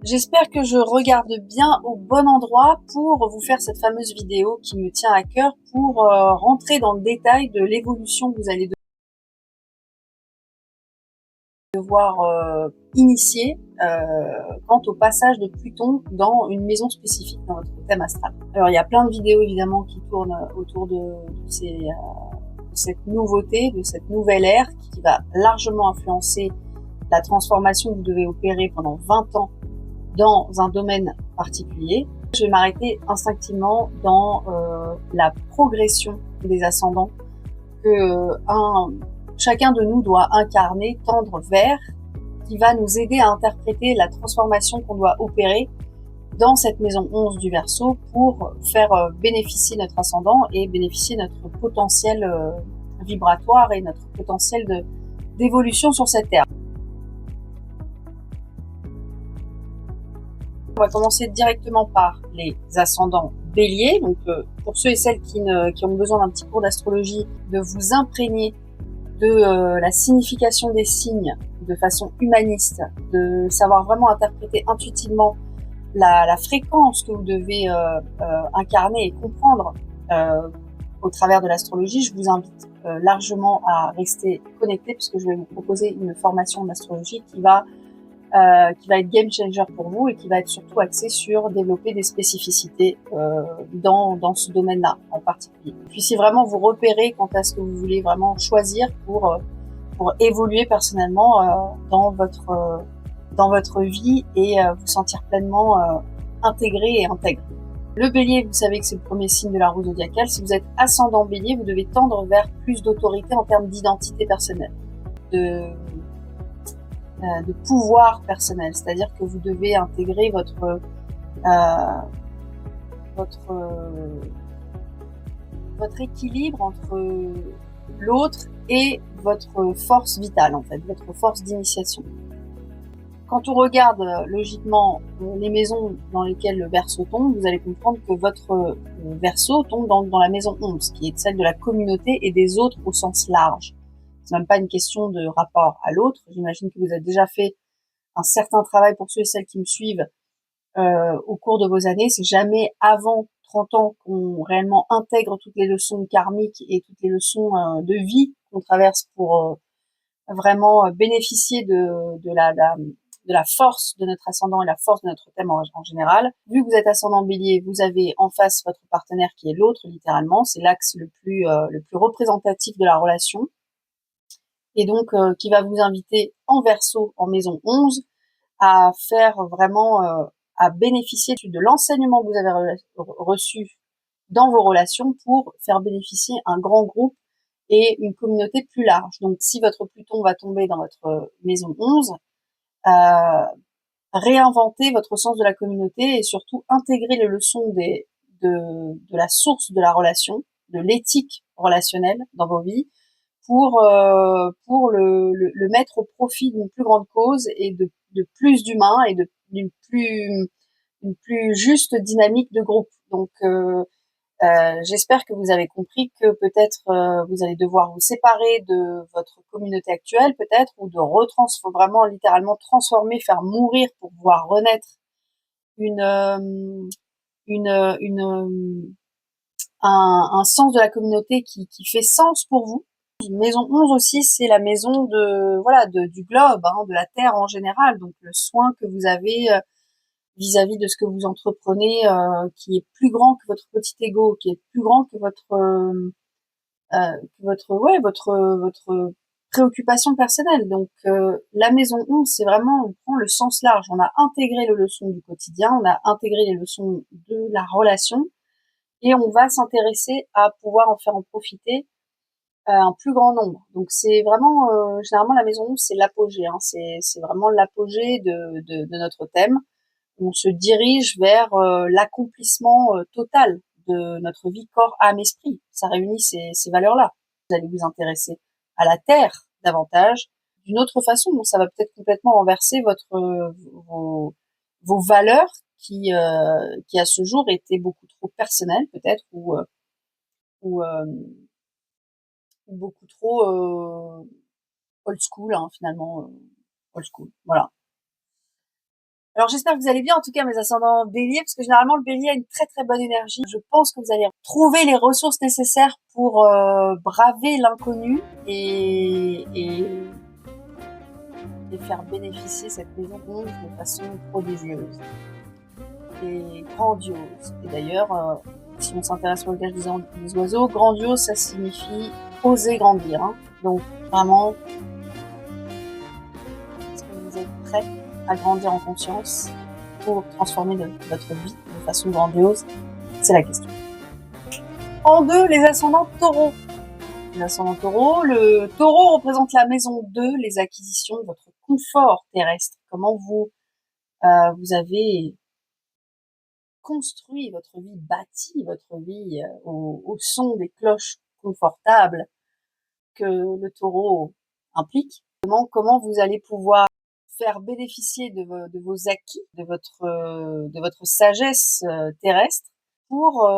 J'espère que je regarde bien au bon endroit pour vous faire cette fameuse vidéo qui me tient à cœur pour rentrer dans le détail de l'évolution que vous allez devoir initier quant au passage de Pluton dans une maison spécifique dans votre thème astral. Alors il y a plein de vidéos évidemment qui tournent autour de cette nouveauté, de cette nouvelle ère qui va largement influencer la transformation que vous devez opérer pendant 20 ans dans un domaine particulier. Je vais m'arrêter instinctivement dans la progression des ascendants que chacun de nous doit incarner, tendre vers, qui va nous aider à interpréter la transformation qu'on doit opérer dans cette maison 11 du Verseau pour faire bénéficier notre ascendant et bénéficier notre potentiel vibratoire et notre potentiel d'évolution sur cette terre. On va commencer directement par les ascendants Bélier. Donc, pour ceux et celles qui ont besoin d'un petit cours d'astrologie, de vous imprégner de la signification des signes de façon humaniste, de savoir vraiment interpréter intuitivement la fréquence que vous devez incarner et comprendre au travers de l'astrologie. Je vous invite largement à rester connecté puisque je vais vous proposer une formation d'astrologie qui va être game changer pour vous et qui va être surtout axée sur développer des spécificités dans ce domaine-là en particulier. Puissiez vraiment vous repérer quant à ce que vous voulez vraiment choisir pour évoluer personnellement dans votre vie et vous sentir pleinement intégré et intègre. Le Bélier, vous savez que c'est le premier signe de la roue zodiacale. Si vous êtes ascendant Bélier, vous devez tendre vers plus d'autorité en termes d'identité personnelle, de pouvoir personnel, c'est-à-dire que vous devez intégrer votre équilibre entre l'autre et votre force vitale, en fait, votre force d'initiation. Quand on regarde logiquement les maisons dans lesquelles le Verseau tombe, vous allez comprendre que votre Verseau tombe dans la maison 11, qui est celle de la communauté et des autres au sens large. C'est même pas une question de rapport à l'autre. J'imagine que vous avez déjà fait un certain travail pour ceux et celles qui me suivent au cours de vos années. C'est jamais avant 30 ans qu'on réellement intègre toutes les leçons karmiques et toutes les leçons de vie qu'on traverse pour vraiment bénéficier de la force de notre ascendant et la force de notre thème en général. Vu que vous êtes ascendant Bélier, vous avez en face votre partenaire qui est l'autre littéralement. C'est l'axe le plus représentatif de la relation. Et donc qui va vous inviter en Verseau, en maison 11, à faire vraiment, à bénéficier de l'enseignement que vous avez reçu dans vos relations pour faire bénéficier un grand groupe et une communauté plus large. Donc, si votre Pluton va tomber dans votre maison 11, réinventer votre sens de la communauté et surtout intégrer les leçons de la source de la relation, de l'éthique relationnelle dans vos vies, pour le mettre au profit d'une plus grande cause et de plus d'humains et d'une plus juste dynamique de groupe. Donc j'espère que vous avez compris que peut-être vous allez devoir vous séparer de votre communauté actuelle peut-être, ou de vraiment littéralement transformer, faire mourir pour pouvoir renaître une un sens de la communauté qui fait sens pour vous. Maison 11 aussi, c'est la maison du globe, hein, de la Terre en général. Donc le soin que vous avez vis-à-vis de ce que vous entreprenez, qui est plus grand que votre petit ego, qui est plus grand que votre préoccupation personnelle. Donc la maison 11, c'est vraiment, on prend le sens large. On a intégré les leçons du quotidien, on a intégré les leçons de la relation, et on va s'intéresser à pouvoir en faire en profiter un plus grand nombre. Donc c'est vraiment, généralement la maison 11, c'est l'apogée, hein, c'est vraiment l'apogée de notre thème. On se dirige vers l'accomplissement total de notre vie, corps, âme, esprit. Ça réunit ces valeurs-là. Vous allez vous intéresser à la terre davantage, d'une autre façon. Donc ça va peut-être complètement renverser vos valeurs qui à ce jour étaient beaucoup trop personnelles peut-être, ou beaucoup trop old school, hein, finalement, old school. Voilà. Alors j'espère que vous allez bien, en tout cas mes ascendants bélier, parce que généralement le bélier a une très très bonne énergie. Je pense que vous allez trouver les ressources nécessaires pour braver l'inconnu et faire bénéficier cette maison 11 de façon prodigieuse et grandiose. Et d'ailleurs, si on s'intéresse au langage des oiseaux, grandiose, ça signifie oser grandir. Hein. Donc vraiment, est-ce que vous êtes prêts à grandir en conscience pour transformer votre vie de façon grandiose? C'est la question. En 2, les ascendants taureaux. Les ascendants taureaux, le taureau représente la maison 2, les acquisitions, votre confort terrestre. Comment vous avez construit votre vie, bâti votre vie au son des cloches confortables que le taureau implique. Comment vous allez pouvoir faire bénéficier de vos acquis, de votre sagesse terrestre pour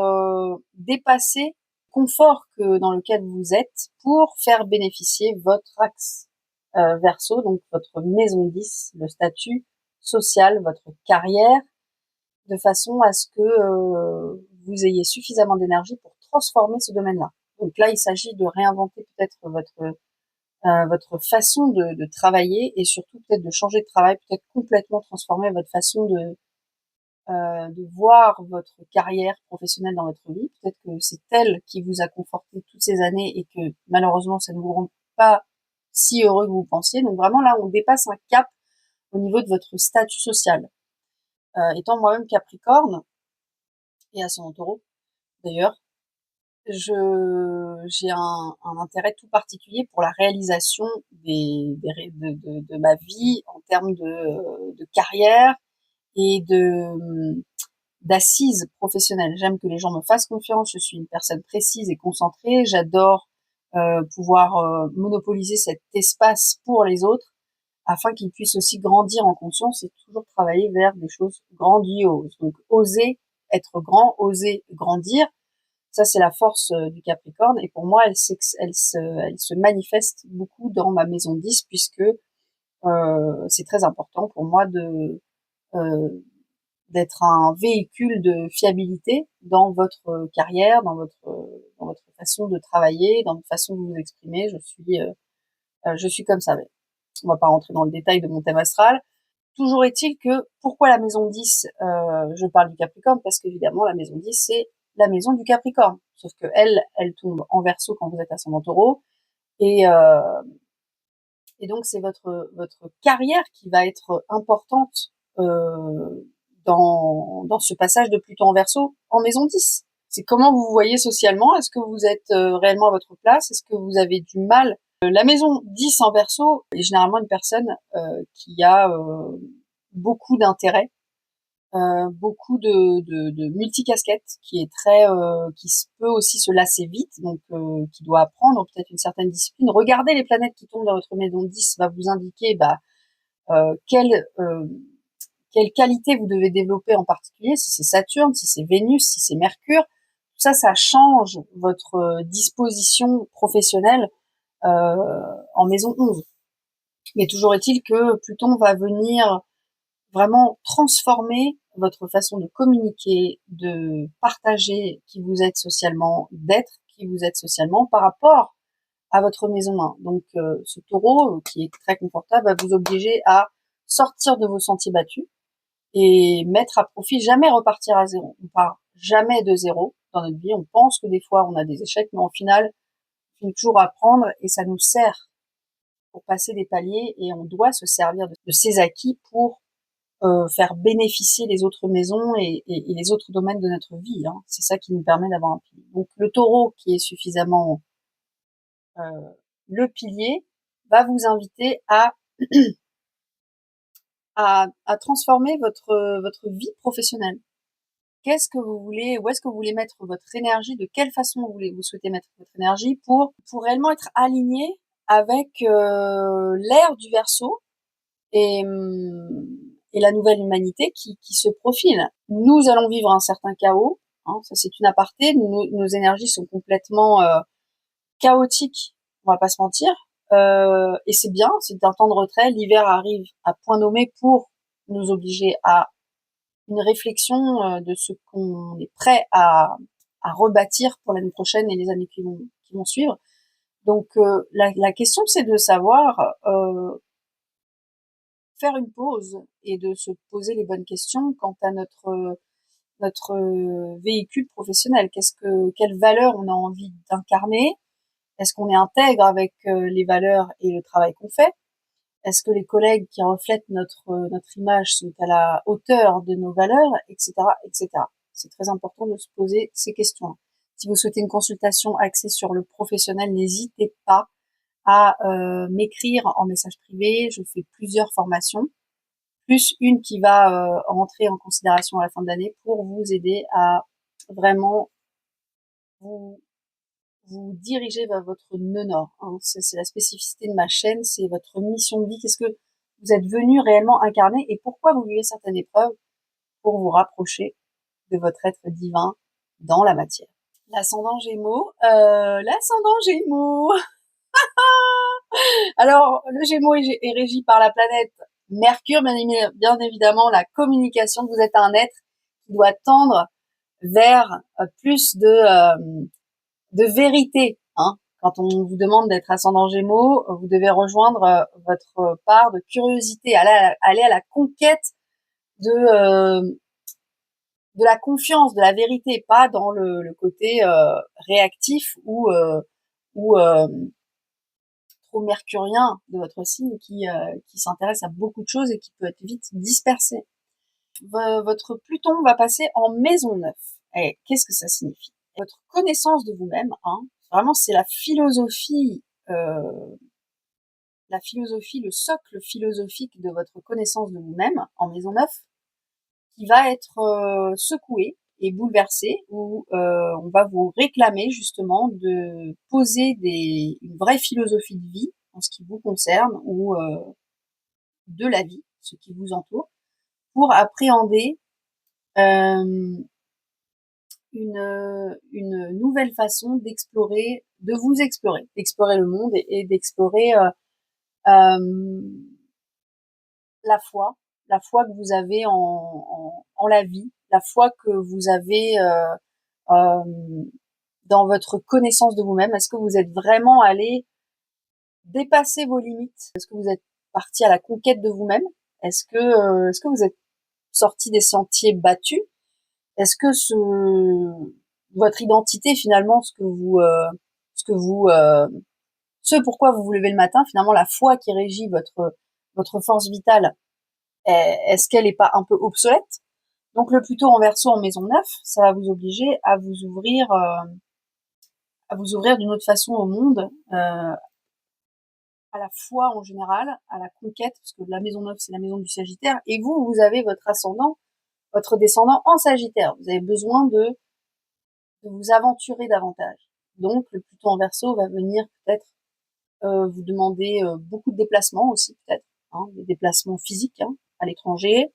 dépasser le confort dans lequel vous êtes, pour faire bénéficier votre axe Verseau, donc votre maison 10, le statut social, votre carrière, de façon à ce que vous ayez suffisamment d'énergie pour transformer ce domaine-là. Donc là, il s'agit de réinventer peut-être votre façon de travailler, et surtout peut-être de changer de travail, peut-être complètement transformer votre façon de voir votre carrière professionnelle dans votre vie. Peut-être que c'est elle qui vous a conforté toutes ces années et que malheureusement ça ne vous rend pas si heureux que vous pensiez. Donc vraiment là, on dépasse un cap au niveau de votre statut social. Étant moi-même Capricorne et ascendant Taureau d'ailleurs, j'ai un intérêt tout particulier pour la réalisation de ma vie en termes de carrière et d'assises professionnelles. J'aime que les gens me fassent confiance, je suis une personne précise et concentrée, j'adore pouvoir monopoliser cet espace pour les autres afin qu'ils puissent aussi grandir en conscience et toujours travailler vers des choses grandioses. Donc oser être grand, oser grandir, ça c'est la force du Capricorne, et pour moi elle se manifeste beaucoup dans ma maison 10, puisque c'est très important pour moi d'être un véhicule de fiabilité dans votre carrière, dans votre façon de travailler, dans votre façon de vous exprimer. Je suis comme ça. Mais on va pas rentrer dans le détail de mon thème astral. Toujours est-il que, pourquoi la maison 10, je parle du Capricorne, parce qu'évidemment la maison 10 c'est la maison du Capricorne, sauf que elle tombe en Verseau quand vous êtes ascendant Taureau, et donc c'est votre carrière qui va être importante dans ce passage de Pluton en Verseau en maison 10. C'est comment vous vous voyez socialement. Est-ce que vous êtes réellement à votre place? Est-ce que vous avez du mal? La maison 10 en Verseau est généralement une personne qui a beaucoup d'intérêt, beaucoup de multicasquettes, qui est qui peut aussi se lasser vite, donc qui doit apprendre peut-être une certaine discipline. Regardez les planètes qui tombent dans votre maison 10, va vous indiquer quelle qualité vous devez développer en particulier, si c'est Saturne, si c'est Vénus, si c'est Mercure. Tout ça, ça change votre disposition professionnelle en maison 11. Mais toujours est-il que Pluton va venir vraiment transformer votre façon de communiquer, de partager qui vous êtes socialement, d'être qui vous êtes socialement par rapport à votre maison 1. Donc ce taureau, qui est très confortable, va vous obliger à sortir de vos sentiers battus et mettre à profit, jamais repartir à zéro. On part jamais de zéro dans notre vie. On pense que des fois on a des échecs, mais au final, on finit toujours à apprendre, et ça nous sert pour passer des paliers, et on doit se servir de ces acquis pour faire bénéficier les autres maisons et les autres domaines de notre vie. Hein. C'est ça qui nous permet d'avoir un pilier. Donc le taureau, qui est suffisamment le pilier, va vous inviter à transformer votre vie professionnelle. Qu'est-ce que vous voulez, où est-ce que vous voulez mettre votre énergie, de quelle façon vous souhaitez mettre votre énergie pour réellement être aligné avec l'ère du Verseau et la nouvelle humanité qui se profile. Nous allons vivre un certain chaos, hein, ça c'est une aparté, nos énergies sont complètement chaotiques, on va pas se mentir, et c'est bien, c'est un temps de retrait, l'hiver arrive à point nommé pour nous obliger à une réflexion de ce qu'on est prêt à rebâtir pour l'année prochaine et les années qui vont suivre. Donc la question, c'est de savoir faire une pause et de se poser les bonnes questions quant à notre véhicule professionnel. Quelles valeurs on a envie d'incarner? Est-ce qu'on est intègre avec les valeurs et le travail qu'on fait? Est-ce que les collègues qui reflètent notre image sont à la hauteur de nos valeurs, etc., etc. C'est très important de se poser ces questions. Si vous souhaitez une consultation axée sur le professionnel, n'hésitez pas à m'écrire en message privé. Je fais plusieurs formations, plus une qui va rentrer en considération à la fin de l'année pour vous aider à vraiment vous diriger vers votre nœud nord. Hein. C'est la spécificité de ma chaîne, c'est votre mission de vie. Qu'est-ce que vous êtes venu réellement incarner et pourquoi vous vivez certaines épreuves pour vous rapprocher de votre être divin dans la matière. L'ascendant Gémeaux. Alors, le Gémeaux est régi par la planète Mercure, bien évidemment, la communication. Vous êtes un être qui doit tendre vers plus de vérité. Hein. Quand on vous demande d'être ascendant Gémeaux, vous devez rejoindre votre part de curiosité, aller à la conquête de la confiance, de la vérité, pas dans le côté réactif ou trop mercurien de votre signe qui s'intéresse à beaucoup de choses et qui peut être vite dispersé. Votre Pluton va passer en maison 9. Et qu'est-ce que ça signifie? Votre connaissance de vous-même, hein, vraiment c'est la philosophie, le socle philosophique de votre connaissance de vous-même en maison 9, qui va être secoué et bouleversé, où on va vous réclamer justement de poser une vraie philosophie de vie en ce qui vous concerne ou de la vie, ce qui vous entoure, pour appréhender une nouvelle façon d'explorer, d'explorer le monde et d'explorer la foi que vous avez en la vie, la foi que vous avez dans votre connaissance de vous-même. Est-ce que vous êtes vraiment allé dépasser vos limites? Est-ce que vous êtes parti à la conquête de vous-même? Est-ce que vous êtes sorti des sentiers battus? Est-ce que votre identité finalement, ce pourquoi vous vous levez le matin, finalement la foi qui régit votre force vitale, est-ce qu'elle est pas un peu obsolète? Donc le Pluton en Verseau en maison 9, ça va vous obliger à vous ouvrir d'une autre façon au monde, à la foi en général, à la conquête, parce que la maison 9 c'est la maison du Sagittaire, et vous avez votre descendant en Sagittaire. Vous avez besoin de vous aventurer davantage. Donc le Pluton en Verseau va venir peut-être vous demander beaucoup de déplacements aussi, peut-être, hein, des déplacements physiques hein, à l'étranger.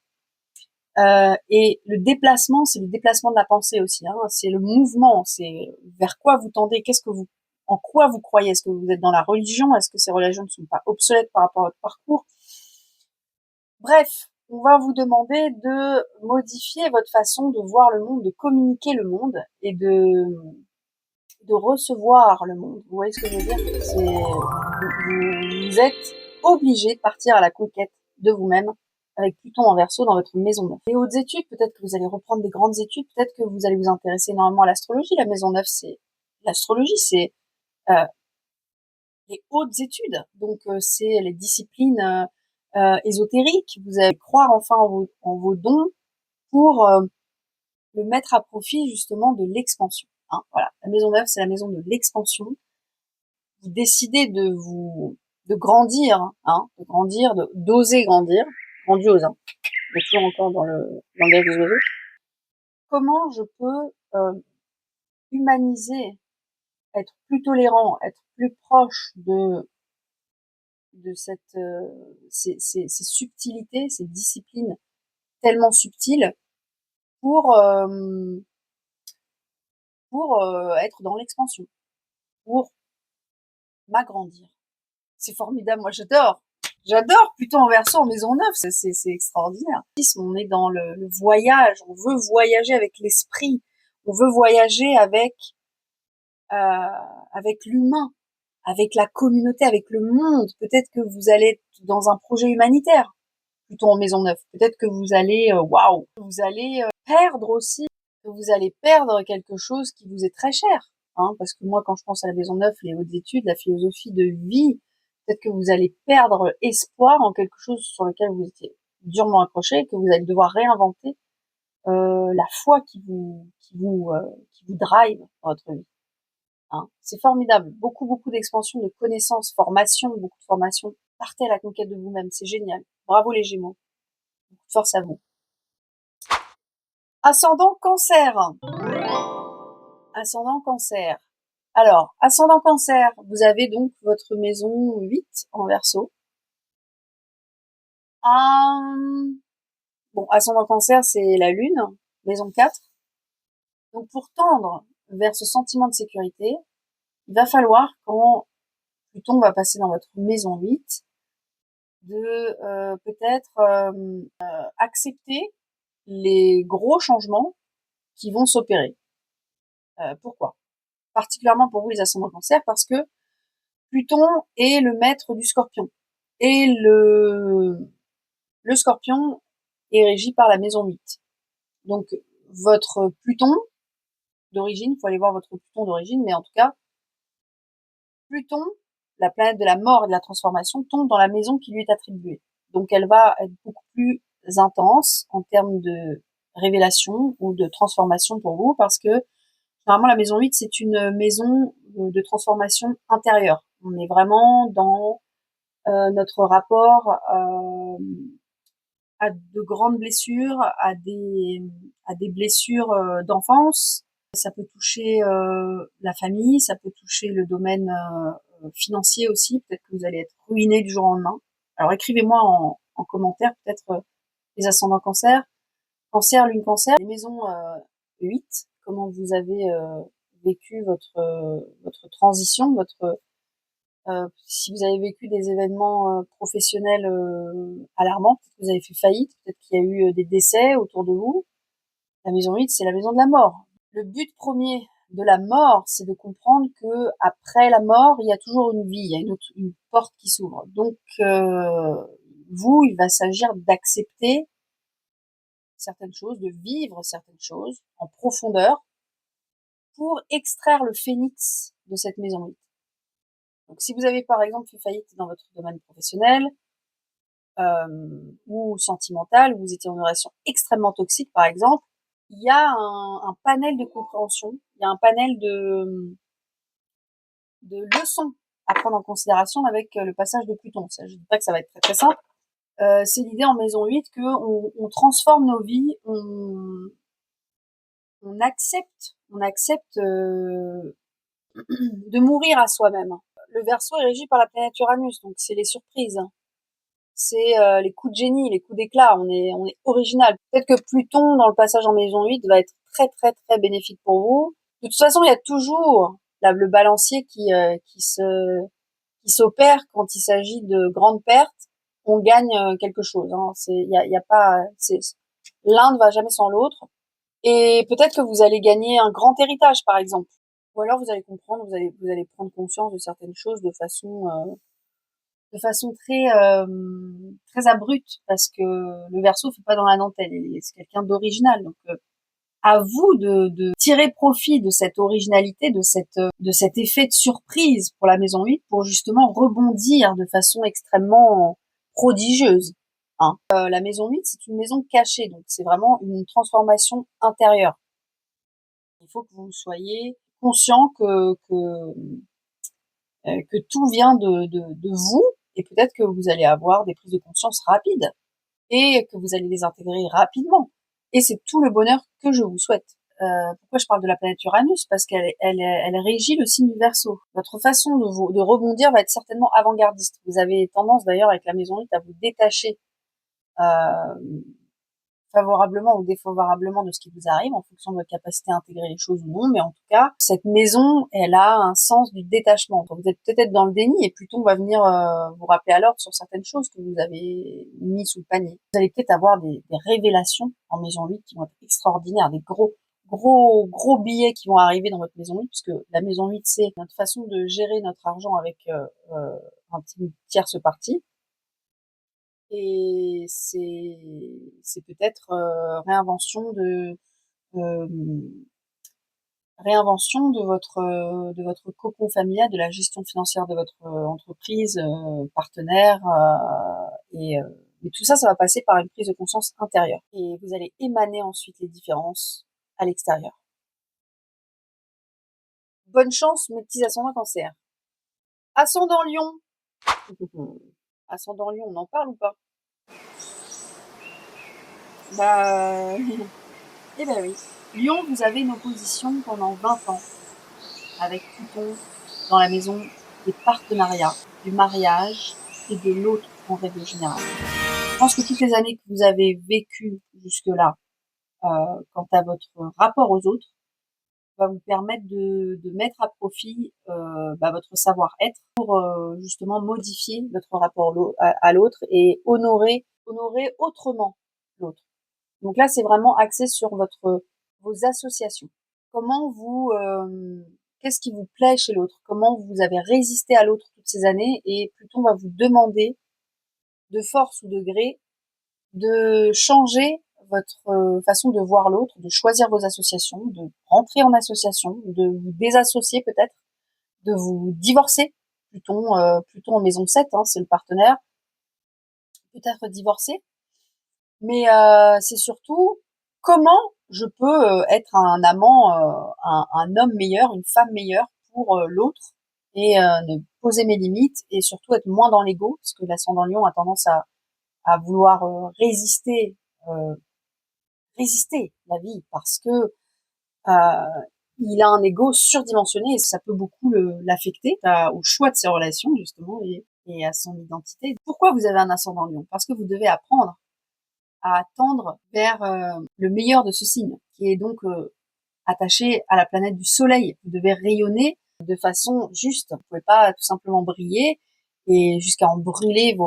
Et le déplacement, c'est le déplacement de la pensée aussi. Hein, c'est le mouvement, c'est vers quoi vous tendez, en quoi vous croyez. Est-ce que vous êtes dans la religion? Est-ce que ces religions ne sont pas obsolètes par rapport à votre parcours? Bref, on va vous demander de modifier votre façon de voir le monde, de communiquer le monde et de recevoir le monde. Vous voyez ce que je veux dire? Vous êtes obligé de partir à la conquête de vous-même avec Pluton en Verseau dans votre maison 9. Les hautes études, peut-être que vous allez reprendre des grandes études, peut-être que vous allez vous intéresser énormément à l'astrologie. La maison 9, c'est l'astrologie, c'est euh, les hautes études. Donc c'est les disciplines ésotériques. Vous allez croire enfin en vos dons pour le mettre à profit justement de l'expansion. Hein, voilà, la maison 9, c'est la maison de l'expansion. Vous décidez de grandir, hein, d'oser grandir, grandiose, hein. On est toujours encore dans le langage des oiseaux. Comment je peux humaniser, être plus tolérant, être plus proche de ces subtilités, ces disciplines tellement subtiles pour être dans l'expansion, pour m'agrandir. C'est formidable, moi j'adore. J'adore Pluton en Verseau en maison 9, c'est extraordinaire. On est dans le voyage, on veut voyager avec l'esprit, on veut voyager avec l'humain, avec la communauté, avec le monde. Peut-être que vous allez être dans un projet humanitaire, Pluton en maison 9. Peut-être que vous allez, vous allez perdre aussi, que vous allez perdre quelque chose qui vous est très cher. Hein, parce que moi, quand je pense à la maison 9, les hautes études, la philosophie de vie, peut-être que vous allez perdre espoir en quelque chose sur lequel vous étiez durement accroché et que vous allez devoir réinventer la foi qui vous drive dans votre vie. Hein. C'est formidable. Beaucoup d'expansion de connaissances, beaucoup de formation. Partez à la conquête de vous-même, c'est génial. Bravo les Gémeaux. Beaucoup de force à vous. Ascendant Cancer. Ascendant Cancer. Alors, ascendant Cancer, vous avez donc votre maison 8 en Verseau. Bon, ascendant Cancer, c'est la Lune, maison 4. Donc, pour tendre vers ce sentiment de sécurité, il va falloir, quand Pluton va passer dans votre maison 8, de peut-être accepter les gros changements qui vont s'opérer. Pourquoi? Particulièrement pour vous les ascendants Cancer, parce que Pluton est le maître du Scorpion. Et le Scorpion est régi par la maison 8. Donc, votre Pluton d'origine, il faut aller voir votre Pluton d'origine, mais en tout cas, Pluton, la planète de la mort et de la transformation, tombe dans la maison qui lui est attribuée. Donc, elle va être beaucoup plus intense en termes de révélation ou de transformation pour vous, parce que généralement, la maison 8, c'est une maison de transformation intérieure. On est vraiment dans notre rapport à de grandes blessures, à des blessures d'enfance. Ça peut toucher la famille, ça peut toucher le domaine financier aussi. Peut-être que vous allez être ruiné du jour au lendemain. Alors écrivez-moi en commentaire peut-être les ascendants Cancer, Cancer, Lune Cancer, les maisons 8, comment vous avez vécu votre transition, si vous avez vécu des événements professionnels alarmants, peut-être que vous avez fait faillite, peut-être qu'il y a eu des décès autour de vous. La maison 8, c'est la maison de la mort. Le but premier de la mort, c'est de comprendre que après la mort, il y a toujours une vie, il y a une porte qui s'ouvre. Donc, il va s'agir d'accepter certaines choses, de vivre certaines choses en profondeur pour extraire le phénix de cette maison 8. Donc, si vous avez par exemple fait faillite dans votre domaine professionnel ou sentimental, où vous étiez en relation extrêmement toxique par exemple, il y a un panel de compréhension, il y a un panel de leçons à prendre en considération avec le passage de Pluton. Je ne dis pas que ça va être très très simple. C'est l'idée en maison 8 qu'on transforme nos vies, on accepte de mourir à soi-même. Le Verseau est régi par la planète Uranus, donc c'est les surprises. C'est les coups de génie, les coups d'éclat, on est original. Peut-être que Pluton, dans le passage en maison 8, va être très très très bénéfique pour vous. De toute façon, il y a toujours le balancier qui s'opère quand il s'agit de grandes pertes. On gagne quelque chose. Hein. Y a pas, l'un ne va jamais sans l'autre. Et peut-être que vous allez gagner un grand héritage, par exemple. Ou alors vous allez comprendre, vous allez prendre conscience de certaines choses de façon très très abrupte, parce que le Verseau fait pas dans la dentelle, c'est quelqu'un d'original. Donc à vous de tirer profit de cette originalité, de cet effet de surprise pour la maison 8, pour justement rebondir de façon extrêmement prodigieuse. Hein. La maison 8, c'est une maison cachée, donc c'est vraiment une transformation intérieure. Il faut que vous soyez conscient que tout vient de vous, et peut-être que vous allez avoir des prises de conscience rapides et que vous allez les intégrer rapidement. Et c'est tout le bonheur que je vous souhaite. Pourquoi je parle de la planète Uranus? Parce qu'elle régit le signe du Verseau. Votre façon de rebondir va être certainement avant-gardiste. Vous avez tendance d'ailleurs avec la maison 8 à vous détacher favorablement ou défavorablement de ce qui vous arrive en fonction de votre capacité à intégrer les choses ou non, mais en tout cas, cette maison, elle a un sens du détachement. Donc vous êtes peut-être dans le déni et Pluton va venir vous rappeler à l'ordre sur certaines choses que vous avez mis sous le panier. Vous allez peut-être avoir des révélations en maison 8 qui vont être extraordinaires, des gros billets qui vont arriver dans votre maison 8, puisque la maison 8, c'est notre façon de gérer notre argent avec un petit tierce partie. Et c'est peut-être euh, réinvention de votre cocon familial, de la gestion financière de votre entreprise, partenaire, mais tout ça, ça va passer par une prise de conscience intérieure. Et vous allez émaner ensuite les différences à l'extérieur. Bonne chance, mes petits ascendants Cancer. Ascendant Lion. Ascendant Lion, on en parle ou pas? Bah, eh ben oui. Lion, vous avez une opposition pendant 20 ans avec Pluton dans la maison des partenariats, du mariage et de l'autre en règle générale. Je pense que toutes les années que vous avez vécues jusque-là, quant à votre rapport aux autres, va vous permettre de mettre à profit votre savoir-être pour justement modifier votre rapport à l'autre et honorer autrement l'autre. Donc là, c'est vraiment axé sur vos associations. Comment qu'est-ce qui vous plaît chez l'autre? Comment vous avez résisté à l'autre toutes ces années? Et Pluton va vous demander, de force ou de gré, de changer votre façon de voir l'autre, de choisir vos associations, de rentrer en association, de vous désassocier peut-être, de vous divorcer. Pluton en maison 7, hein, c'est le partenaire. Peut-être divorcer. Mais c'est surtout comment je peux être un amant, un homme meilleur, une femme meilleure pour l'autre et ne poser mes limites et surtout être moins dans l'ego, parce que l'ascendant Lion a tendance à vouloir euh, résister la vie parce que il a un ego surdimensionné et ça peut beaucoup l'affecter au choix de ses relations justement et à son identité. Pourquoi vous avez un ascendant Lion? Parce que vous devez apprendre à tendre vers le meilleur de ce signe, qui est donc attaché à la planète du Soleil. Vous devez rayonner de façon juste. Vous ne pouvez pas tout simplement briller et jusqu'à en brûler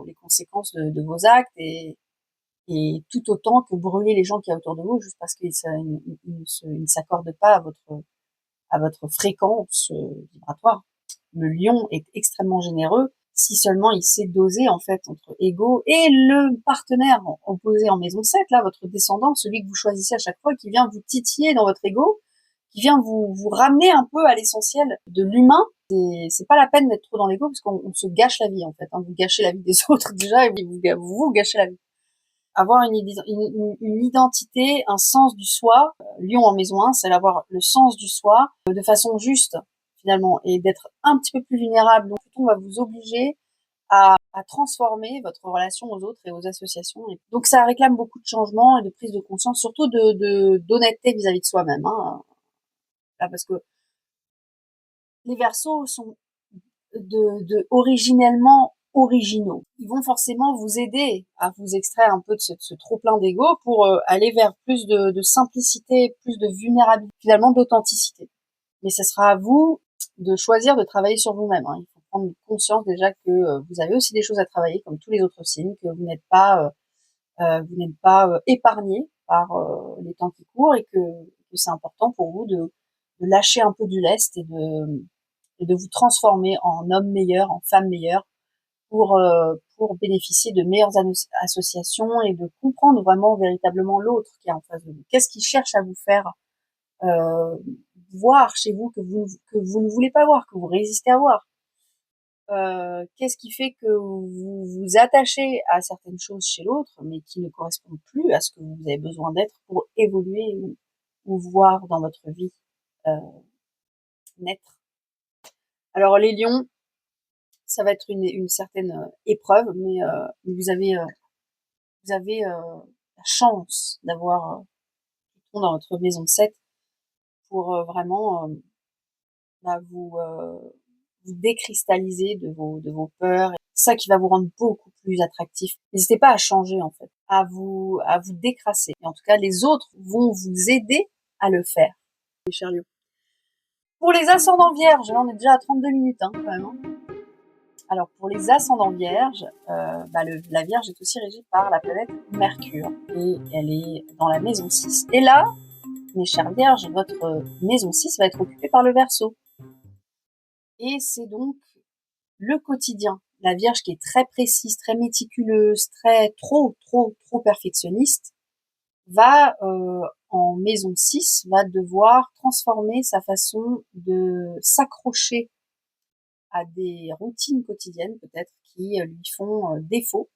les conséquences de vos actes et tout autant que brûler les gens qui y a autour de vous juste parce qu'ils ne s'accordent pas à votre fréquence vibratoire. Le lion est extrêmement généreux si seulement il sait doser en fait entre ego et le partenaire opposé en maison 7, là, votre descendant, celui que vous choisissez à chaque fois, qui vient vous titiller dans votre ego, qui vient vous ramener un peu à l'essentiel de l'humain. C'est pas la peine d'être trop dans l'ego parce qu'on se gâche la vie en fait. Hein. Vous gâchez la vie des autres déjà et vous gâchez la vie. Avoir une identité, un sens du soi. Lion en maison 1, c'est d'avoir le sens du soi de façon juste finalement et d'être un petit peu plus vulnérable. Donc Pluton va vous obliger à transformer votre relation aux autres et aux associations. Et donc ça réclame beaucoup de changements et de prise de conscience, surtout d'honnêteté vis-à-vis de soi-même. Hein. Là, parce que les Verseaux sont originellement originaux. Ils vont forcément vous aider à vous extraire un peu de ce trop-plein d'ego pour aller vers plus de simplicité, plus de vulnérabilité, finalement d'authenticité. Mais ce sera à vous de choisir de travailler sur vous-même. Hein. Il faut prendre conscience déjà que vous avez aussi des choses à travailler, comme tous les autres signes, que vous n'êtes pas épargné par les temps qui courent et que c'est important pour vous de lâcher un peu du lest et de vous transformer en homme meilleur, en femme meilleure, pour bénéficier de meilleures associations et de comprendre vraiment véritablement l'autre qui est en face de vous. Qu'est-ce qui cherche à vous faire voir chez vous que vous ne voulez pas voir, que vous résistez à voir? Qu'est-ce qui fait que vous vous attachez à certaines choses chez l'autre, mais qui ne correspondent plus à ce que vous avez besoin d'être pour évoluer ou voir dans votre vie naître? Alors les lions, ça va être une certaine épreuve, mais vous avez la chance d'avoir Pluton dans votre maison 7 pour vraiment vous décristalliser de vos peurs. C'est ça qui va vous rendre beaucoup plus attractif. N'hésitez pas à changer en fait, à vous décrasser. Et en tout cas, les autres vont vous aider à le faire, mes chers lions. Pour les ascendants vierges, là on est déjà à 32 minutes quand même. Alors pour les ascendants vierges, la Vierge est aussi régie par la planète Mercure et elle est dans la maison 6. Et là, mes chers vierges, votre maison 6 va être occupée par le Verseau. Et c'est donc le quotidien. La Vierge qui est très précise, très méticuleuse, trop perfectionniste, va en maison 6, va devoir transformer sa façon de s'accrocher à des routines quotidiennes peut-être qui lui font défaut.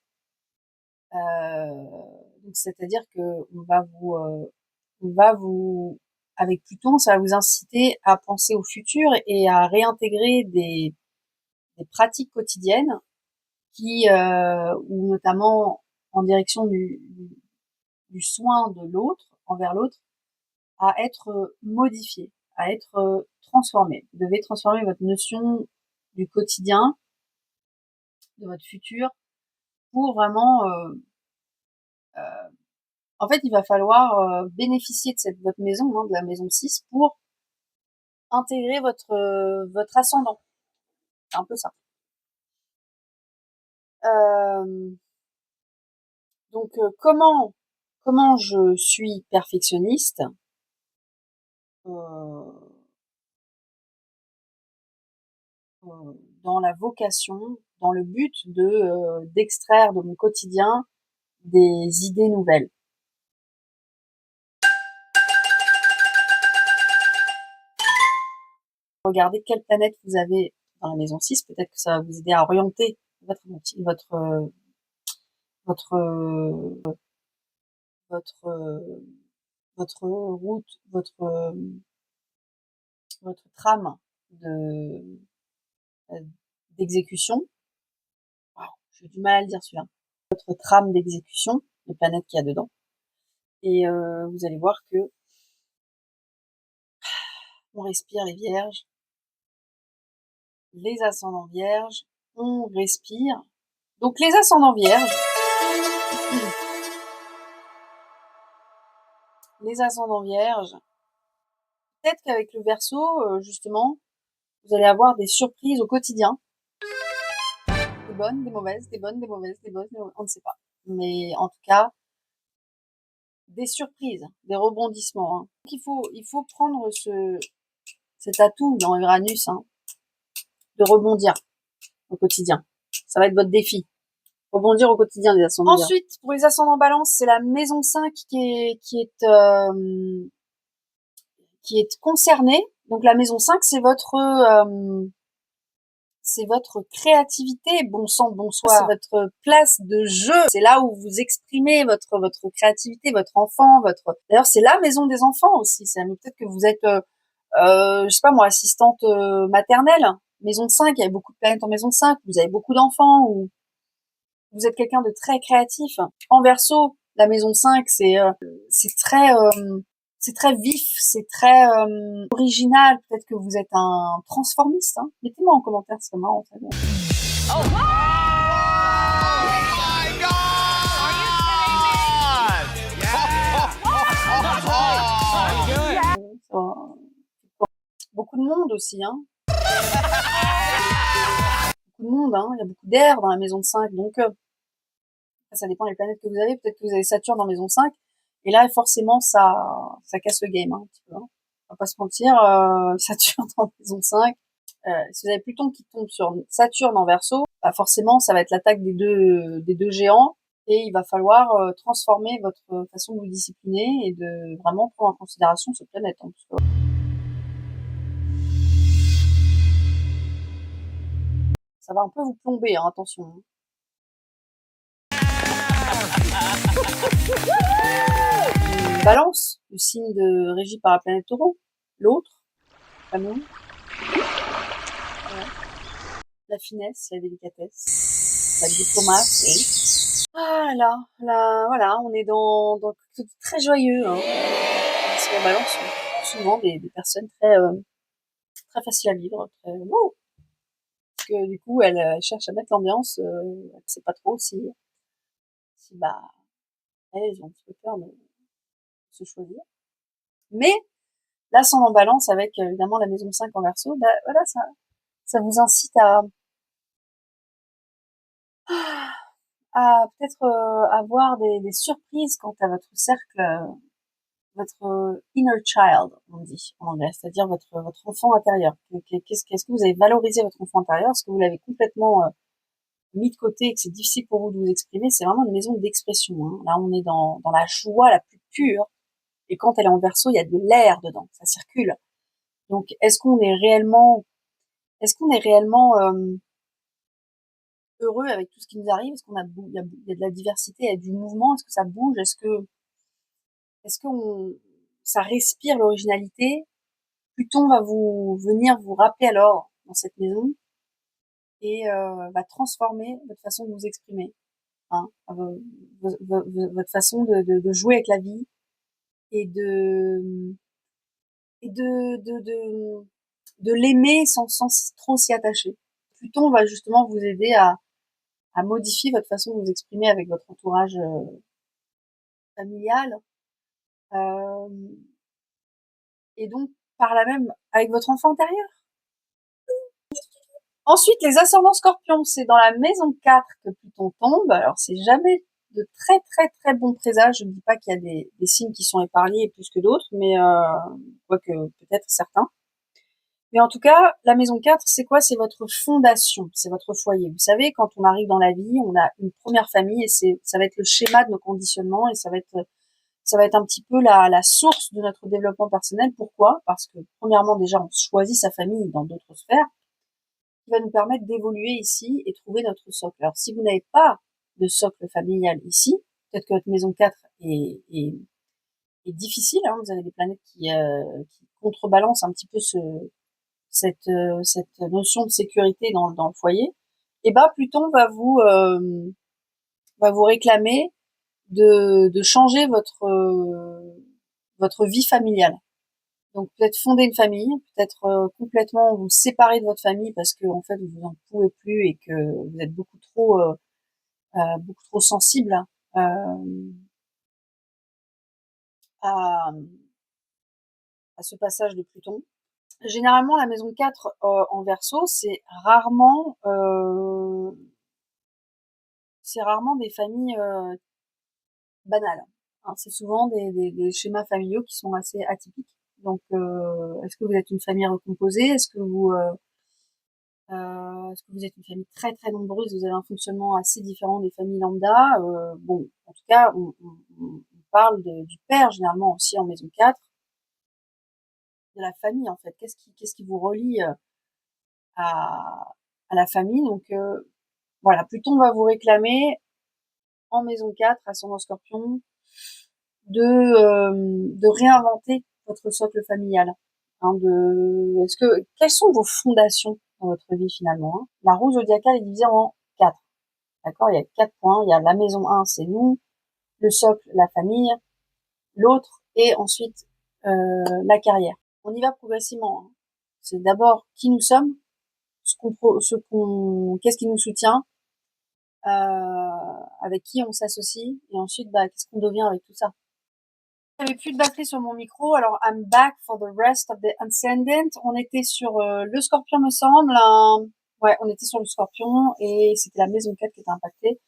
Donc c'est-à-dire que on va vous, avec Pluton, ça va vous inciter à penser au futur et à réintégrer des pratiques quotidiennes qui, ou notamment en direction du soin de l'autre, envers l'autre, à être modifiées, à être transformées. Vous devez transformer votre notion du quotidien, de votre futur, pour vraiment en fait, il va falloir bénéficier de votre maison, de la maison 6, pour intégrer votre ascendant. C'est un peu ça. Donc, comment je suis perfectionniste dans la vocation, dans le but d'extraire de mon quotidien des idées nouvelles. Regardez quelle planète vous avez dans la maison 6, peut-être que ça va vous aider à orienter votre votre votre route, votre trame de d'exécution. Wow, j'ai du mal à le dire celui-là. Votre trame d'exécution, les planètes qu'il y a dedans. Et vous allez voir que on respire les vierges, les ascendants vierges, on respire. Donc les ascendants vierges, les ascendants vierges, peut-être qu'avec le Verseau, justement, vous allez avoir des surprises au quotidien. Des bonnes, des mauvaises, des bonnes, des mauvaises, des bonnes, on ne sait pas. Mais en tout cas, des surprises, des rebondissements. Donc il faut prendre cet atout dans Uranus, de rebondir au quotidien. Ça va être votre défi. Rebondir au quotidien des ascendants. Ensuite, pour les ascendants balance, c'est la maison 5 qui est concernée. Donc la maison 5, c'est votre créativité, bon sang, bonsoir. C'est votre place de jeu. C'est là où vous exprimez votre créativité, votre enfant, D'ailleurs, c'est la maison des enfants aussi. Peut-être que vous êtes, je sais pas moi, assistante maternelle. Maison 5, il y a beaucoup de planètes en maison 5. Vous avez beaucoup d'enfants ou vous êtes quelqu'un de très créatif. En Verseau, la maison 5, c'est très vif, c'est très original. Peut-être que vous êtes un transformiste. Mettez-moi en commentaire, c'est marrant. En fait. Oh, wow! Beaucoup de monde aussi, beaucoup de monde, il y a beaucoup d'air dans la maison de 5, donc ça dépend des planètes que vous avez. Peut-être que vous avez Saturne dans maison 5, et là forcément ça casse le game un petit peu. On va pas se mentir, Saturne dans maison 5. Si vous avez Pluton qui tombe sur Saturne en Verseau, forcément ça va être l'attaque des deux géants, et il va falloir transformer votre façon de vous discipliner et de vraiment prendre en considération cette planète. Ça va un peu vous plomber, attention. Balance, le signe régi par la planète Taureau, l'autre, l'amour, voilà. La finesse, la délicatesse, la diplomatie. Ah là, voilà, on est dans quelque chose de très joyeux. Parce qu'en Balance, sont souvent des personnes très faciles à vivre, très wow. Parce que du coup, elle cherche à mettre l'ambiance, elle sait pas trop si elles ont un petit peu peur de se choisir. Mais l'ascendant balance avec évidemment la maison 5 en Verseau, bah voilà, ça vous incite à peut-être avoir des surprises quant à votre cercle, votre inner child, on dit en anglais, c'est-à-dire votre enfant intérieur. Qu'est-ce que vous avez valorisé votre enfant intérieur? Est-ce que vous l'avez complètement mis de côté et que c'est difficile pour vous de vous exprimer? C'est vraiment une maison d'expression. Hein. Là, on est dans la joie la plus pure. Et quand elle est en Verseau, il y a de l'air dedans, ça circule. Donc, est-ce qu'on est réellement heureux avec tout ce qui nous arrive? Est-ce il y a de la diversité, il y a du mouvement? Est-ce que ça bouge? Est-ce que ça respire l'originalité? Pluton va venir vous rappeler alors dans cette maison et va transformer votre façon de vous exprimer, hein, votre façon de jouer avec la vie et de l'aimer sans trop s'y attacher. Pluton va justement vous aider à modifier votre façon de vous exprimer avec votre entourage familial, et donc par là même avec votre enfant intérieur. Ensuite, les ascendants scorpions, c'est dans la maison 4 que Pluton tombe. Alors, c'est jamais de très très très bons présages. Je ne dis pas qu'il y a des signes qui sont épargnés plus que d'autres, mais quoique peut-être certains. Mais en tout cas, la maison 4, c'est quoi? C'est votre fondation, c'est votre foyer. Vous savez, quand on arrive dans la vie, on a une première famille et ça va être le schéma de nos conditionnements et ça va être un petit peu la source de notre développement personnel. Pourquoi? Parce que premièrement, déjà, on choisit sa famille dans d'autres sphères, qui va nous permettre d'évoluer ici et trouver notre socle. Alors, si vous n'avez pas de socle familial ici, peut-être que votre maison 4 est difficile, hein, vous avez des planètes qui contrebalancent un petit peu cette notion de sécurité dans le foyer, et ben Pluton va vous réclamer de changer votre vie familiale. Donc peut-être fonder une famille, peut-être complètement vous séparer de votre famille parce que en fait vous en pouvez plus et que vous êtes beaucoup trop sensible à, à ce passage de Pluton. Généralement, la maison 4 en Verseau, c'est rarement des familles banales. Hein. C'est souvent des schémas familiaux qui sont assez atypiques. Donc, est-ce que vous êtes une famille recomposée? Est-ce que vous êtes une famille très très nombreuse? Vous avez un fonctionnement assez différent des familles lambda? Bon, en tout cas, on parle du père généralement aussi en maison 4, de la famille en fait. Qu'est-ce qui vous relie à, à la famille? Donc voilà, Pluton va vous réclamer en maison 4, ascendant Scorpion, de réinventer votre socle familial. Hein, quelles sont vos fondations dans votre vie finalement? Hein? La roue zodiacale est divisée en 4. D'accord? Il y a 4 points. Il y a la maison 1, c'est nous, le socle, la famille, l'autre, et ensuite la carrière. On y va progressivement. Hein. C'est d'abord qui nous sommes, qu'est-ce qui nous soutient, avec qui on s'associe, et ensuite, qu'est-ce qu'on devient avec tout ça. J'avais plus de batterie sur mon micro, alors I'm back for the rest of the ascendant. On était sur le Scorpion, me semble. Ouais, on était sur le Scorpion et c'était la maison 4 qui était impactée.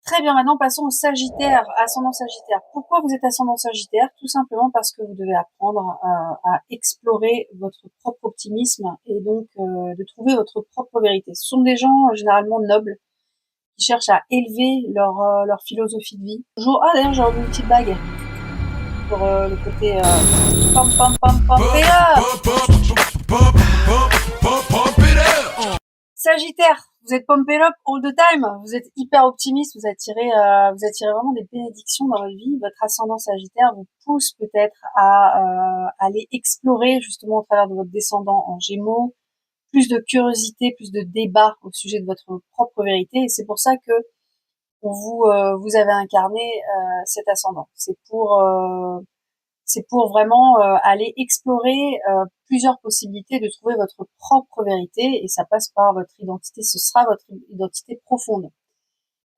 Très bien, maintenant passons au Sagittaire, ascendant Sagittaire. Pourquoi vous êtes ascendant Sagittaire? Tout simplement parce que vous devez apprendre à explorer votre propre optimisme et donc de trouver votre propre vérité. Ce sont des gens généralement nobles qui cherchent à élever leur philosophie de vie. D'ailleurs, j'ai remis une petite bague pour le côté pam pam pam pam Sagittaire, vous êtes pumped up all the time, vous êtes hyper optimiste, vous attirez vraiment des bénédictions dans votre vie. Votre ascendant Sagittaire vous pousse peut-être à aller explorer justement au travers de votre descendant en Gémeaux, plus de curiosité, plus de débat au sujet de votre propre vérité. Et c'est pour ça que vous avez incarné cet ascendant. C'est pour vraiment aller explorer plusieurs possibilités de trouver votre propre vérité, et ça passe par votre identité. Ce sera votre identité profonde.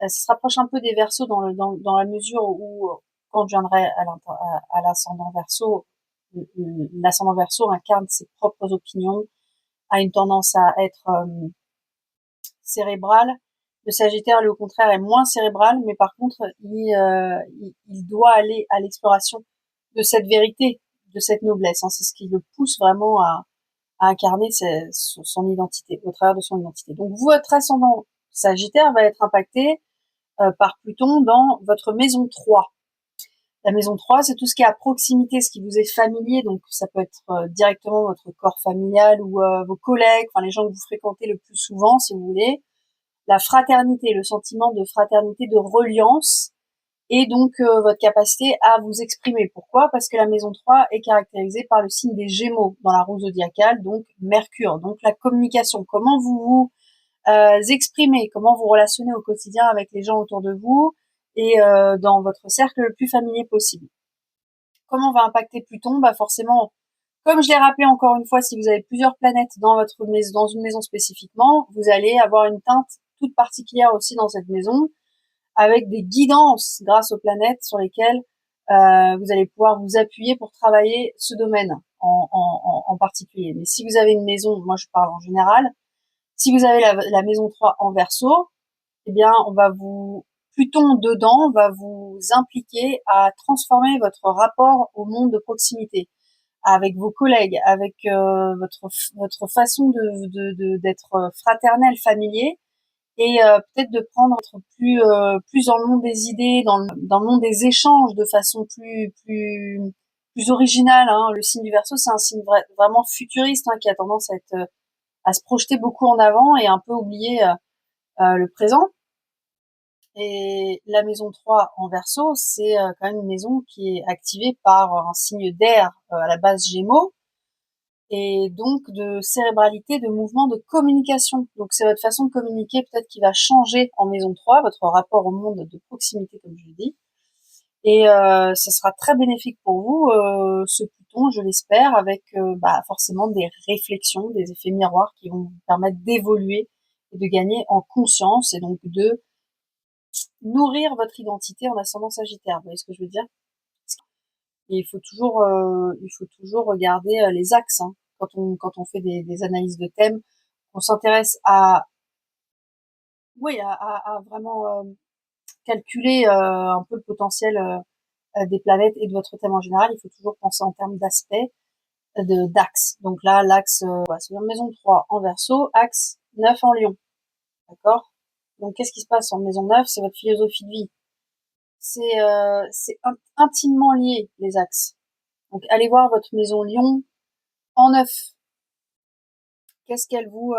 Ça se rapproche un peu des Verseaux dans la mesure où, quand je viendrai à l'ascendant Verseau, l'ascendant Verseau incarne ses propres opinions, a une tendance à être cérébral. Le Sagittaire, lui, au contraire, est moins cérébral, mais par contre, il doit aller à l'exploration de cette vérité, de cette noblesse. Hein. C'est ce qui le pousse vraiment à incarner son identité, au travers de son identité. Donc, votre ascendant Sagittaire va être impacté par Pluton dans votre maison 3. La maison 3, c'est tout ce qui est à proximité, ce qui vous est familier, donc ça peut être directement votre corps familial ou vos collègues, enfin les gens que vous fréquentez le plus souvent, si vous voulez. La fraternité, le sentiment de fraternité, de reliance, et donc votre capacité à vous exprimer. Pourquoi ? Parce que la maison 3 est caractérisée par le signe des Gémeaux dans la roue zodiacale, donc Mercure, donc la communication. Comment vous exprimez, comment vous relationnez au quotidien avec les gens autour de vous et dans votre cercle le plus familier possible. Comment va impacter Pluton ? Bah forcément, comme je l'ai rappelé encore une fois, si vous avez plusieurs planètes dans une maison spécifiquement, vous allez avoir une teinte toute particulière aussi dans cette maison, avec des guidances grâce aux planètes sur lesquelles vous allez pouvoir vous appuyer pour travailler ce domaine en particulier. Mais si vous avez une maison, moi je parle en général, si vous avez la maison 3 en Verseau, eh bien Pluton dedans va vous impliquer à transformer votre rapport au monde de proximité, avec vos collègues, avec votre façon d'être fraternel, familier, et peut-être de prendre plus dans le monde des idées, dans le monde des échanges de façon plus originale. Hein. Le signe du Verseau, c'est un signe vraiment futuriste, hein, qui a tendance à se projeter beaucoup en avant et un peu oublier le présent. Et la maison 3 en Verseau, c'est quand même une maison qui est activée par un signe d'air à la base Gémeaux, et donc de cérébralité, de mouvement, de communication. Donc c'est votre façon de communiquer peut-être qui va changer en maison 3, votre rapport au monde de proximité, comme je le dis. Et ça sera très bénéfique pour vous, ce Pluton, je l'espère, avec forcément des réflexions, des effets miroirs qui vont vous permettre d'évoluer et de gagner en conscience, et donc de nourrir votre identité en ascendant Sagittaire. Vous voyez ce que je veux dire ? Et il faut toujours regarder les axes, hein, quand on fait des analyses de thèmes. On s'intéresse à vraiment calculer un peu le potentiel des planètes et de votre thème en général. Il faut toujours penser en termes d'aspects, d'axes. Donc là, l'axe, c'est maison 3 en Verseau, axe 9 en Lion. D'accord ? Donc qu'est-ce qui se passe en maison 9 ? C'est votre philosophie de vie. C'est intimement lié, les axes. Donc allez voir votre maison Lion en 9. Qu'est-ce qu'elle vous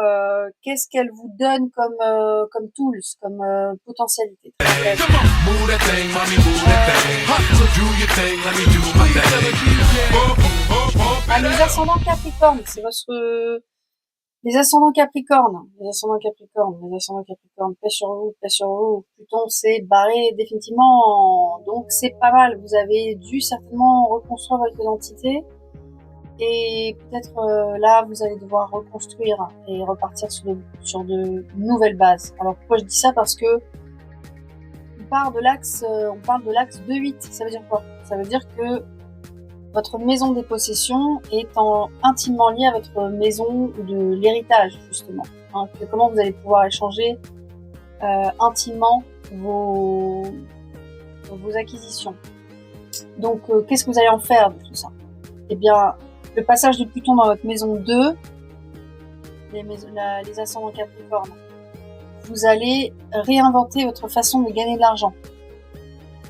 donne comme tools, comme potentialité. Les ascendants Capricorne, c'est les ascendants Capricorne, paix sur vous. Pluton s'est barré définitivement, donc c'est pas mal. Vous avez dû certainement reconstruire votre identité. Et peut-être là, vous allez devoir reconstruire et repartir sur de nouvelles bases. Alors pourquoi je dis ça ? Parce que on parle de l'axe 2-8. Ça veut dire quoi ? Ça veut dire que votre maison des possessions est intimement liée à votre maison de l'héritage, justement. Hein, comment vous allez pouvoir échanger intimement vos acquisitions. Donc qu'est-ce que vous allez en faire de tout ça ? Eh bien, le passage de Pluton dans votre maison 2, les ascendants Capricorne, vous allez réinventer votre façon de gagner de l'argent.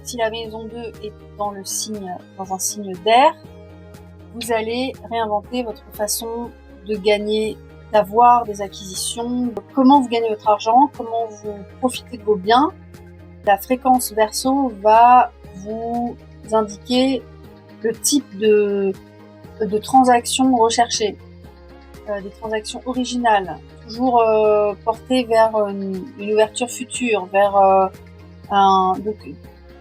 Si la maison 2 est dans un signe d'air, vous allez réinventer votre façon de gagner, d'avoir des acquisitions, comment vous gagnez votre argent, comment vous profitez de vos biens. La fréquence Verseau va vous indiquer le type de transactions recherchées, des transactions originales, toujours portées vers une ouverture future, vers donc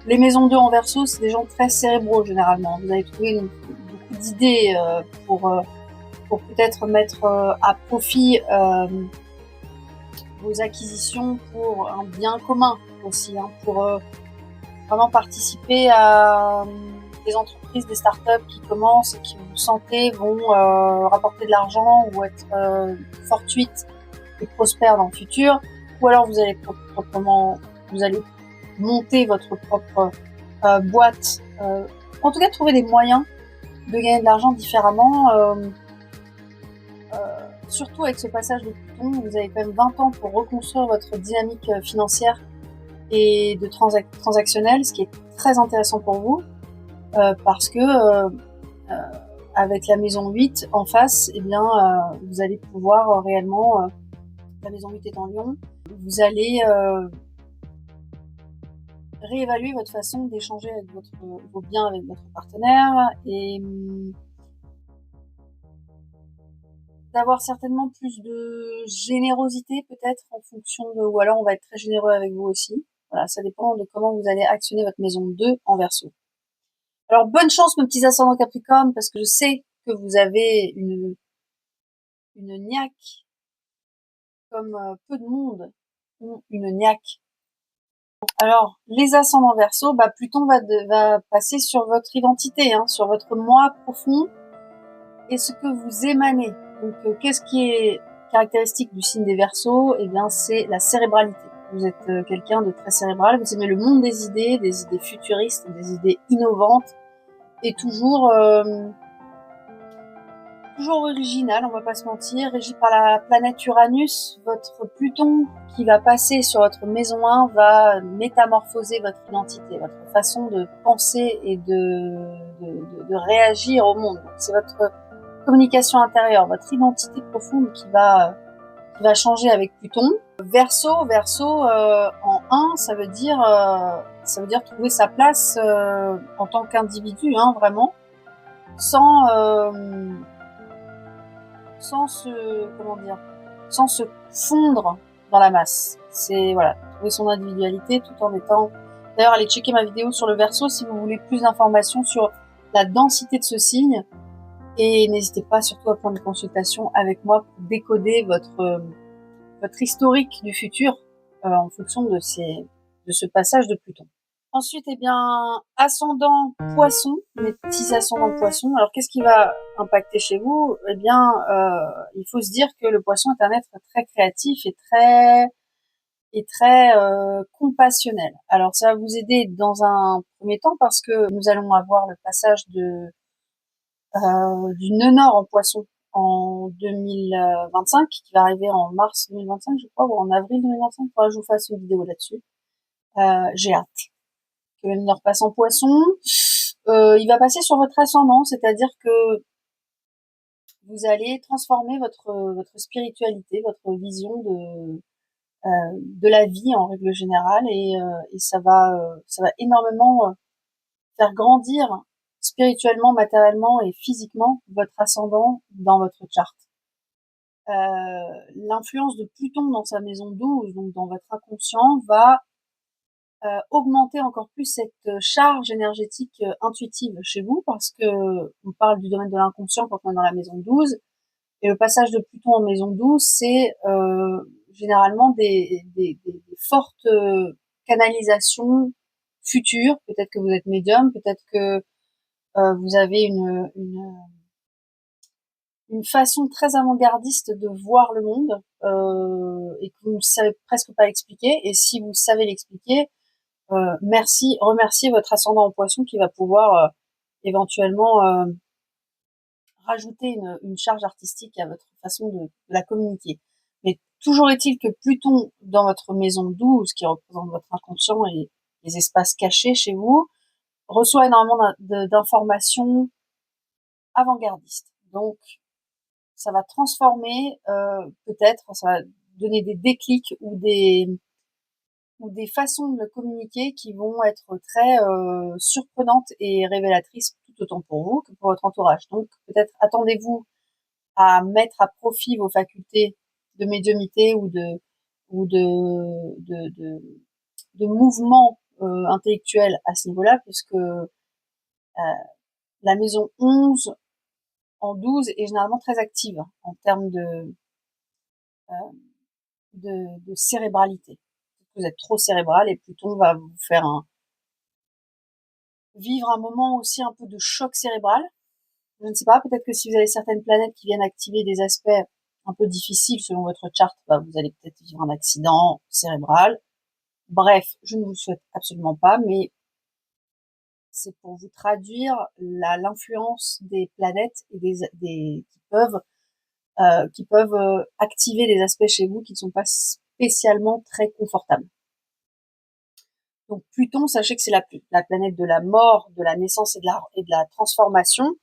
les maisons 2 en Verseau, c'est des gens très cérébraux généralement. Vous allez trouver beaucoup d'idées pour peut-être mettre à profit vos acquisitions pour un bien commun. aussi, hein, pour vraiment participer à des entreprises, des startups qui commencent et qui, vous sentez, vont rapporter de l'argent ou être fortuites et prospères dans le futur. Ou alors vous allez monter votre propre boîte. En tout cas, trouver des moyens de gagner de l'argent différemment. Surtout avec ce passage de Pluton, vous avez quand même 20 ans pour reconstruire votre dynamique financière et de transactionnelle, ce qui est très intéressant pour vous, parce que avec la maison 8 en face, eh bien, vous allez pouvoir réellement, la maison 8 est en Lion, vous allez réévaluer votre façon d'échanger avec vos biens avec votre partenaire et d'avoir certainement plus de générosité peut-être en fonction de, ou alors on va être très généreux avec vous aussi. Voilà, ça dépend de comment vous allez actionner votre maison 2 en Verseau. Alors bonne chance mes petits ascendants Capricorne, parce que je sais que vous avez une niaque comme peu de monde ont une niaque. Alors les ascendants Verseau, Pluton va passer sur votre identité, hein, sur votre moi profond et ce que vous émanez. Donc qu'est-ce qui est caractéristique du signe des Verseaux? Eh bien c'est la cérébralité. Vous êtes quelqu'un de très cérébral, vous aimez le monde des idées futuristes, des idées innovantes et toujours original, on va pas se mentir, régi par la planète Uranus. Votre Pluton qui va passer sur votre maison 1 va métamorphoser votre identité, votre façon de penser et de réagir au monde. C'est votre communication intérieure, votre identité profonde qui va changer avec Pluton. Verseau en 1, ça veut dire trouver sa place en tant qu'individu, hein, vraiment, sans se fondre dans la masse. C'est, voilà, trouver son individualité tout en étant... D'ailleurs, allez checker ma vidéo sur le Verseau si vous voulez plus d'informations sur la densité de ce signe. Et n'hésitez pas surtout à prendre une consultation avec moi pour décoder votre historique du futur en fonction de ce passage de Pluton. Ensuite, eh bien, ascendant Poisson, mes petits ascendants Poisson. Alors, qu'est-ce qui va impacter chez vous? Eh bien, il faut se dire que le Poisson est un être très créatif et très compassionnel. Alors, ça va vous aider dans un premier temps parce que nous allons avoir le passage du nœud nord en Poisson en 2025, qui va arriver en mars 2025, je crois, ou en avril 2025. Faudra que je vous fasse une vidéo là-dessus. J'ai hâte que le nord passe en Poisson. Il va passer sur votre ascendant, c'est-à-dire que vous allez transformer votre spiritualité, votre vision de la vie en règle générale, et ça va énormément faire grandir spirituellement, matériellement et physiquement votre ascendant dans votre charte. L'influence de Pluton dans sa maison 12, donc dans votre inconscient, va augmenter encore plus cette charge énergétique intuitive chez vous, parce que on parle du domaine de l'inconscient quand on est dans la maison 12, et le passage de Pluton en maison 12, c'est généralement des fortes canalisations futures. Peut-être que vous êtes médium, peut-être que vous avez une façon très avant-gardiste de voir le monde et que vous ne savez presque pas expliquer. Et si vous savez l'expliquer, remerciez votre ascendant en Poisson qui va pouvoir éventuellement rajouter une charge artistique à votre façon de la communiquer. Mais toujours est-il que Pluton dans votre maison 12, qui représente votre inconscient et les espaces cachés chez vous, reçoit énormément d'informations avant-gardistes. Donc, ça va transformer, peut-être, ça va donner des déclics ou des façons de le communiquer qui vont être très surprenantes et révélatrices tout autant pour vous que pour votre entourage. Donc, peut-être attendez-vous à mettre à profit vos facultés de médiumnité ou de mouvement intellectuel à ce niveau-là, puisque la maison 11 en 12 est généralement très active en termes de cérébralité. vous êtes trop cérébral et Pluton va vous faire vivre un moment aussi un peu de choc cérébral. Je ne sais pas, peut-être que si vous avez certaines planètes qui viennent activer des aspects un peu difficiles selon votre charte, vous allez peut-être vivre un accident cérébral. Bref, je ne vous le souhaite absolument pas, mais c'est pour vous traduire l'influence des planètes et qui peuvent activer des aspects chez vous qui ne sont pas spécialement très confortables. Donc Pluton, sachez que c'est la planète de la mort, de la naissance et de la transformation.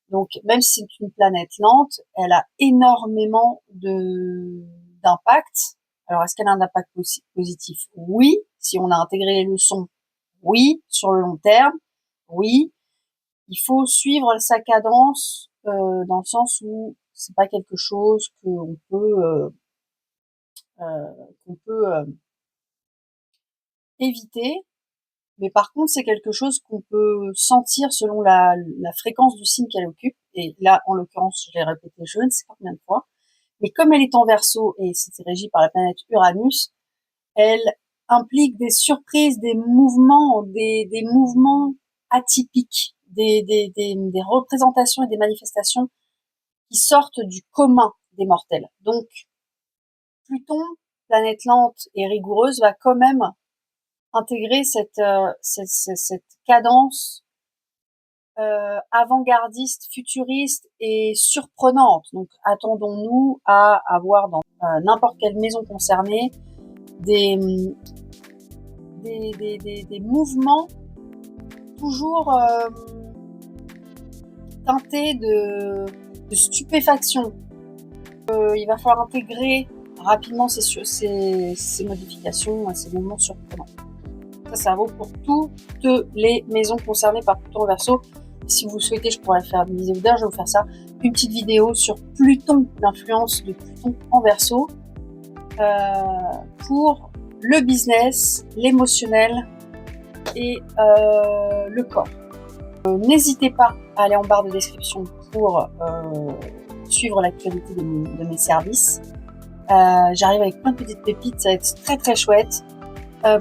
Donc même si c'est une planète lente, elle a énormément d'impact. Alors est-ce qu'elle a un impact positif? Oui, si on a intégré les leçons. Oui, sur le long terme. Oui, il faut suivre sa cadence dans le sens où c'est pas quelque chose qu'on peut éviter. Mais par contre, c'est quelque chose qu'on peut sentir selon la fréquence du signe qu'elle occupe. Et là, en l'occurrence, je l'ai répété je ne sais pas combien de fois. Mais comme elle est en Verseau et c'est régi par la planète Uranus, elle implique des surprises, des mouvements atypiques, des représentations et des manifestations qui sortent du commun des mortels. Donc, Pluton, planète lente et rigoureuse, va quand même intégrer cette cadence avant-gardiste, futuriste et surprenante. Donc, attendons-nous à avoir dans n'importe quelle maison concernée des mouvements toujours teintés de stupéfaction. Il va falloir intégrer rapidement ces modifications, ces mouvements surprenants. Ça vaut pour toutes les maisons concernées par Pluton en Verseau. Si vous souhaitez, je pourrais faire une vidéo d'un, je vais vous faire ça, une petite vidéo sur Pluton, l'influence de Pluton en Verseau pour le business, l'émotionnel et le corps. N'hésitez pas à aller en barre de description pour suivre l'actualité de mes services. J'arrive avec plein de petites pépites, ça va être très très chouette.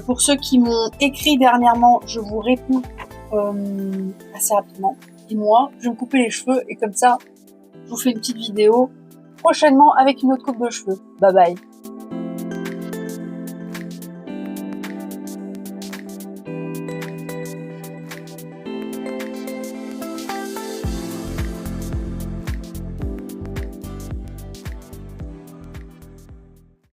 Pour ceux qui m'ont écrit dernièrement, je vous réponds assez rapidement. Et moi, je vais me couper les cheveux et comme ça, je vous fais une petite vidéo prochainement avec une autre coupe de cheveux. Bye bye.